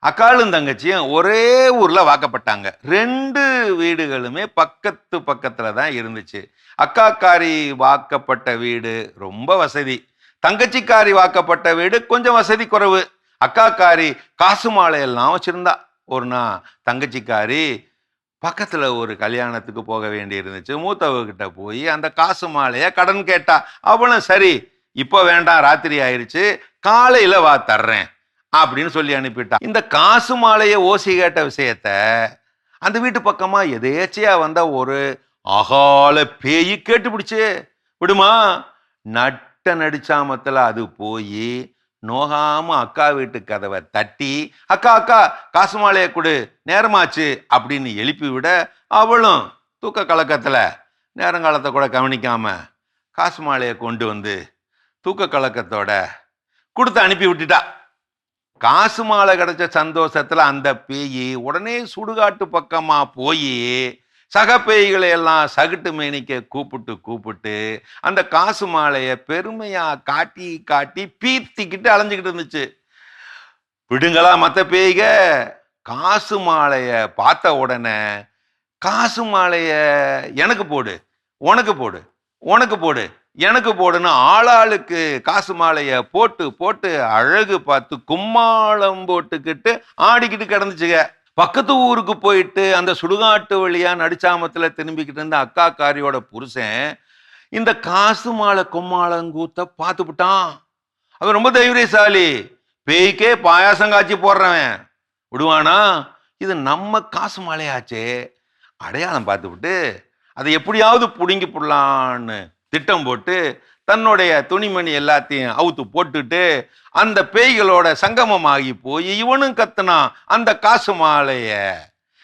அக்காளும் தங்கச்சியும் ஒரே ஊர்ல வாக்கப்பட்டாங்க. 2 வீடுகளுமே பக்கத்து பக்கத்துல தான் இருந்துச்சு. அக்காக்காரி வாக்கப்பட்ட வீடு ரொம்ப வசதி. தங்கச்சிக்காரி வாக்கப்பட்ட வீடு கொஞ்சம் வசதி குறைவு. அக்காக்காரி காசு மாலை எல்லாம் வச்சிருந்தா. ஒரு நாள் தங்கச்சிக்காரி பக்கத்துல ஒரு கல்யாணத்துக்கு போக வேண்டி இருந்துச்சு. மூத்தவகிட்ட போய் அந்த காசு மாலைய கடன் கேட்டா. அவளும் சரி இப்ப வேண்டாம், ராத்திரி ஆயிருச்சு, காலையில வா தர்றேன் அப்படின்னு சொல்லி அனுப்பிட்டா. இந்த காசு மாலைய ஓசி கேட்ட விஷயத்த அந்த வீட்டு பக்கமா எதேச்சையா வந்த ஒரு அகால பேய் கேட்டு பிடிச்சு விடுமா. நட்ட நடிச்சாமத்துல அது போய் நோகாம அக்கா வீட்டு கதவை தட்டி, அக்கா அக்கா காசு மாலைய கொடு, நேரமாச்சு அப்படின்னு எழுப்பி விட, அவளும் தூக்க கலக்கத்துல நேரங்காலத்தை கூட கவனிக்காம காசு மாலைய கொண்டு வந்து தூக்க கலக்கத்தோட கொடுத்து அனுப்பி விட்டுட்டா. காசு மாலை கிடைச்ச சந்தோஷத்துல அந்த பேய் உடனே சுடுகாட்டு பக்கமா போய் சக பேய்களை எல்லாம் சகுட்டு மேனிக்க கூப்பிட்டு அந்த காசு மாலைய பெருமையா காட்டி காட்டி பீத்திக்கிட்டு அலைஞ்சுக்கிட்டு இருந்துச்சு. விடுங்களா மத்த பேய்க. காசு மாலைய பார்த்த உடனே காசு மாலைய எனக்கு போடு, உனக்கு போடு, உனக்கு போடு, எனக்கு போடுன்னு ஆளாளுக்கு காசு மாலைய போட்டு போட்டு அழகு பார்த்து கும்மாளம் போட்டுக்கிட்டு ஆடிக்கிட்டு கிடந்துச்சுங்க. பக்கத்து ஊருக்கு போயிட்டு அந்த சுடுகாட்டு வழியா நடிச்சாமத்துல திரும்பிக்கிட்டு இருந்த அக்கா காரியோட புருஷன் இந்த காசு மாலை கும்மாளங்கூத்த பார்த்துவிட்டான். அவன் ரொம்ப தைரியசாலி. பேய்க்கே பாயாசம் காய்ச்சி போடுறவன் விடுவானா? இது நம்ம காசு மாலையாச்சே, அடையாளம் பார்த்துவிட்டு அதை எப்படியாவது புடுங்கி போடலான்னு திட்டம் போட்டு தன்னுடைய துணிமணி எல்லாத்தையும் அவுத்து போட்டுட்டு அந்த பேய்களோட சங்கமமாகி போய் இவனும் கத்துனான், அந்த காசு மாலைய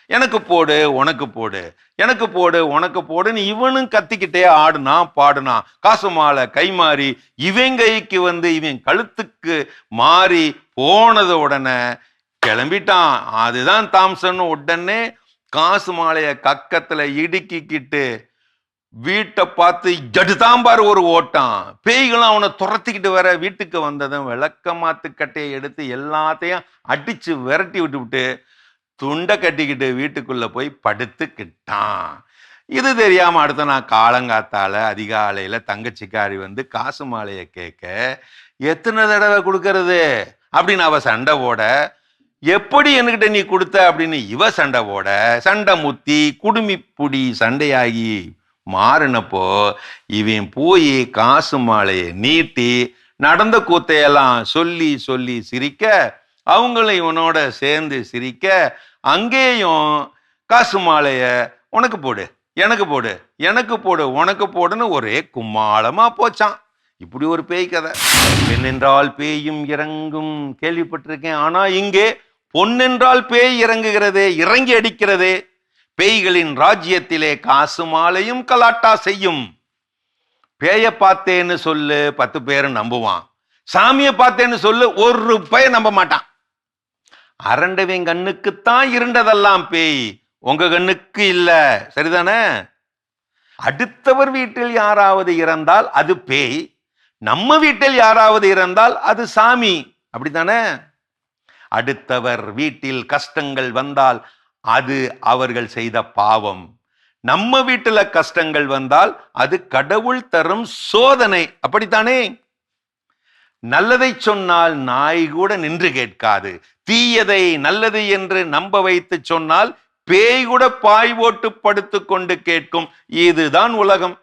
எனக்கு போடு, உனக்கு போடு, எனக்கு போடு, உனக்கு போடுன்னு இவனும் கத்திக்கிட்டே ஆடுனான் பாடுனான். காசு மாலை கை மாறி இவன் கைக்கு வந்து இவன் கழுத்துக்கு மாறி போனது உடனே கிளம்பிட்டான். அதுதான் தாம்சன். உடனே காசு மாலைய கக்கத்துல இடுக்கிக்கிட்டு வீட்டை பார்த்து ஜடுதான் பாரு ஒரு ஓட்டம். பேய்களும் அவனை துரத்திக்கிட்டு வர வீட்டுக்கு வந்ததும் விளக்கமாத்து கட்டையை எடுத்து எல்லாத்தையும் அடிச்சு விரட்டி விட்டு துண்டை கட்டிக்கிட்டு வீட்டுக்குள்ள போய் படுத்துக்கிட்டான். இது தெரியாம அடுத்த நான் காலங்காத்தால அதிகாலையில தங்கச்சிக்காரி வந்து காசு மாலைய கேட்க, எத்தனை தடவை கொடுக்கறது அப்படின்னு அவ சண்டை போட, எப்படி என்கிட்ட நீ கொடுத்த அப்படின்னு இவ சண்டை போட, சண்டை முத்தி குடுமி புடி சண்டையாகி மாறினப்போ இவன் போய் காசு மாலையை நீட்டி நடந்த கூத்தையெல்லாம் சொல்லி சொல்லி சிரிக்க, அவங்களும் இவனோட சேர்ந்து சிரிக்க, அங்கேயும் காசு மாலைய உனக்கு போடு, எனக்கு போடு, எனக்கு போடு, உனக்கு போடுன்னு ஒரே கும்மாளமா போச்சான். இப்படி ஒரு பேய் கதை. பெண்ணென்றால் பேயும் இறங்கும் கேள்விப்பட்டிருக்கேன். ஆனா இங்கே பொன்னென்றால் பேய் இறங்குகிறதே, இறங்கி அடிக்கிறதே. பேய்களின் ராஜ்யத்திலே காசு மாலையும் கலாட்டா செய்யும். பேய பார்த்தேன்னு சொல்லு 10 பேரும் நம்புவான். சாமியை பார்த்தேன்னு சொல்லு ஒரு பய நம்ப மாட்டான். அரண்டவன் கண்ணுக்குத்தான் இருண்டதெல்லாம் பேய், உங்க கண்ணுக்கு இல்ல. சரிதானே? அடுத்தவர் வீட்டில் யாராவது இறந்தால் அது பேய், நம்ம வீட்டில் யாராவது இறந்தால் அது சாமி. அப்படித்தானே? அடுத்தவர் வீட்டில் கஷ்டங்கள் வந்தால் அது அவர்கள் செய்த பாவம். நம்ம வீட்டுல கஷ்டங்கள் வந்தால் அது கடவுள் தரும் சோதனை. அப்படித்தானே? நல்லதை சொன்னால் நாய் கூட நின்று கேட்காது. தீயதை நல்லது என்று நம்ப வைத்து சொன்னால் பேய் கூட பாய் போட்டு படுத்து கொண்டு கேட்கும். இதுதான் உலகம்.